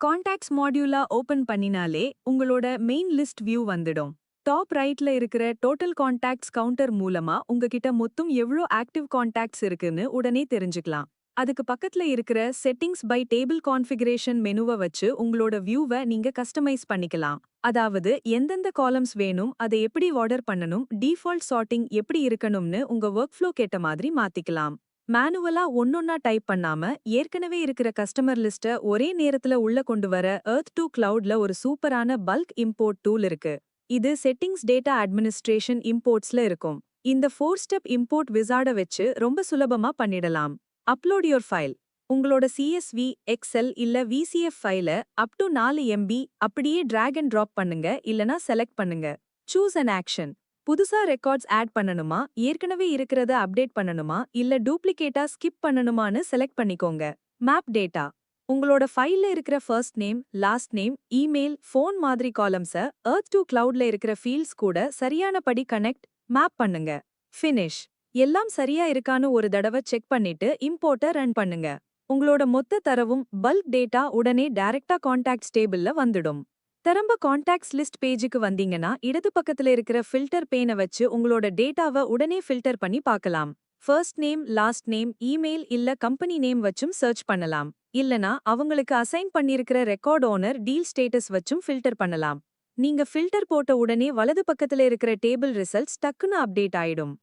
Contacts மாடியூலா open பண்ணினாலே உங்களோட main list view வந்துடும். Top ரைட்ல இருக்கிற டோட்டல் கான்டாக்ட்ஸ் கவுண்டர் மூலமா உங்ககிட்ட மொத்தம் எவ்ளோ ஆக்டிவ் கான்டாக்ட்ஸ் இருக்குன்னு உடனே தெரிஞ்சுக்கலாம். அதுக்கு பக்கத்துல இருக்கிற செட்டிங்ஸ் பை டேபிள் கான்ஃபிகரேஷன் மெனுவை வச்சு உங்களோட வியூவை நீங்க கஸ்டமைஸ் பண்ணிக்கலாம். அதாவது எந்தெந்த காலம்ஸ் வேணும், அதை எப்படி ஆர்டர் பண்ணணும், டிஃபால்ட் சார்ட்டிங் எப்படி இருக்கணும்னு உங்க ஒர்க் ஃப்ளோ கேட்ட மாதிரி மாத்திக்கலாம். மேனுவலா ஒன்னொன்னா டைப் பண்ணாம ஏற்கனவே இருக்கிற கஸ்டமர் லிஸ்ட ஒரே நேரத்துல உள்ள கொண்டு வர எர்த் டு கிளவுட்ல ஒரு சூப்பரான பல்க் இம்போர்ட் டூல் இருக்கு. இது செட்டிங்ஸ் டேட்டா அட்மினிஸ்ட்ரேஷன் இம்போர்ட்ஸ்ல இருக்கும். இந்த 4 ஸ்டெப் இம்போர்ட் விசார்ட வச்சு ரொம்ப சுலபமா பண்ணிடலாம். Upload your file. உங்களோட CSV, எக்ஸெல் இல்ல VCF ஃபைல அப் டு 4 MB அப்படியே டிராக் அண்ட் டிராப் பண்ணுங்க, இல்லனா செலக்ட் பண்ணுங்க. Choose an action. புதுசா ரெக்கார்ட்ஸ் ஆட் பண்ணணுமா, ஏற்கனவே இருக்கிறத அப்டேட் பண்ணணுமா, இல்ல டூப்ளிகேட்டா ஸ்கிப் பண்ணணுமான்னு செலக்ட் பண்ணிக்கோங்க. Map data. உங்களோட ஃபைல்ல இருக்கிற first name, last name, email, phone மாதிரி காலம்ஸை எர்த் டு கிளவுட்ல இருக்கிற ஃபீல்ட்ஸ் கூட சரியானபடி கனெக்ட், மேப் பண்ணுங்க. ஃபினிஷ். எல்லாம் சரியா இருக்கான்னு ஒரு தடவை செக் பண்ணிட்டு இம்போர்ட்டை ரன் பண்ணுங்க. உங்களோட மொத்த தரவும் பல்க் டேட்டா உடனே டைரக்டா கான்டாக்ட்ஸ் டேபிள்ல வந்துடும். திரும்ப கான்டாக்ட்ஸ் லிஸ்ட் பேஜுக்கு வந்தீங்கன்னா இடது பக்கத்துல இருக்கிற ஃபில்டர் பேனை வச்சு உங்களோட டேட்டாவை உடனே ஃபில்டர் பண்ணி பார்க்கலாம். First name, last name, email இல்ல கம்பெனி நேம் வச்சும் சர்ச் பண்ணலாம். இல்லனா அவங்களுக்கு அசைன் பண்ணியிருக்கிற ரெக்கார்ட் ஓனர் டீல் ஸ்டேட்டஸ் வச்சும் ஃபில்டர் பண்ணலாம். நீங்க ஃபில்டர் போட்ட உடனே வலது பக்கத்துல இருக்கிற டேபிள் ரிசல்ட்ஸ் டக்குன்னு அப்டேட் ஆயிடும்.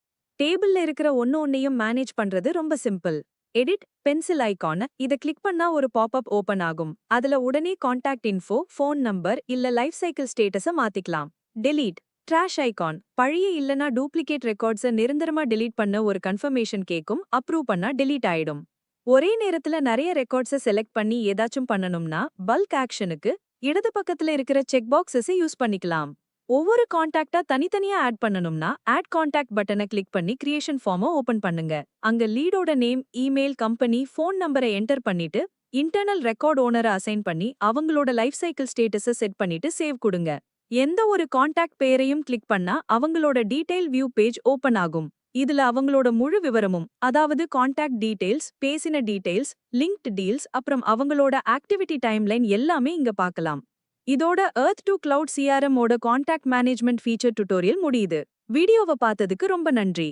டேபிள்ல இருக்கிற ஒன்னையும் மேனேஜ் பண்றது ரொம்ப சிம்பிள். எடிட் பென்சில் ஐகான் இத கிளிக் பண்ணா ஒரு பாப்அப் ஓபன் ஆகும். அதுல உடனே கான்டாக்ட் இன்ஃபோ, ஃபோன் நம்பர் இல்ல லைஃப் சைக்கிள் ஸ்டேட்டஸ மாத்திக்கலாம். Delete trash icon. பழைய இல்லனா டூப்ளிகேட் ரெக்கார்ட்ஸை நிரந்தரமா டெலீட் பண்ண ஒரு கன்ஃபர்மேஷன் கேக்கும், அப்ரூவ் பண்ணா டெலீட் ஆயிடும். ஒரே நேரத்துல நிறைய ரெக்கார்ட்ஸை செலக்ட் பண்ணி ஏதாச்சும் பண்ணணும்னா பல்க் ஆக்ஷனுக்கு இடது பக்கத்துல இருக்கிற செக் பாக்ஸஸை யூஸ் பண்ணிக்கலாம். ஒவ்வொரு கான்டாக்டா தனித்தனியா ஆட் பண்ணணும்னா ஆட் கான்டாக்ட் பட்டனை கிளிக் பண்ணி கிரியேஷன் ஃபார்மை ஓபன் பண்ணுங்க. அங்க லீடோட நேம், இமெயில், கம்பெனி, ஃபோன் நம்பரை என்டர் பண்ணிட்டு இன்டர்னல் ரெக்கார்ட் ஓனரை அசைன் பண்ணி அவங்களோட லைஃப் சைக்கிள் ஸ்டேட்டஸை செட் பண்ணிட்டு சேவ் கொடுங்க. எந்த ஒரு கான்டாக்ட் பேரையும் கிளிக் பண்ணா அவங்களோட டீடைல் வியூ பேஜ் ஓபன் ஆகும். இதுல அவங்களோட முழு விவரமும், அதாவது கான்டாக்ட் டீடைல்ஸ், பேசின டீடைல்ஸ், லிங்க்ட் டீல்ஸ், அப்புறம் அவங்களோட ஆக்டிவிட்டி டைம்லைன் எல்லாமே இங்க பார்க்கலாம். இதோட எர்த் டு கிளவுட் CRM ஓட கான்டாக்ட் மேனேஜ்மெண்ட் ஃபீச்சர் டுட்டோரியல் முடியுது. வீடியோவை பார்த்ததுக்கு ரொம்ப நன்றி.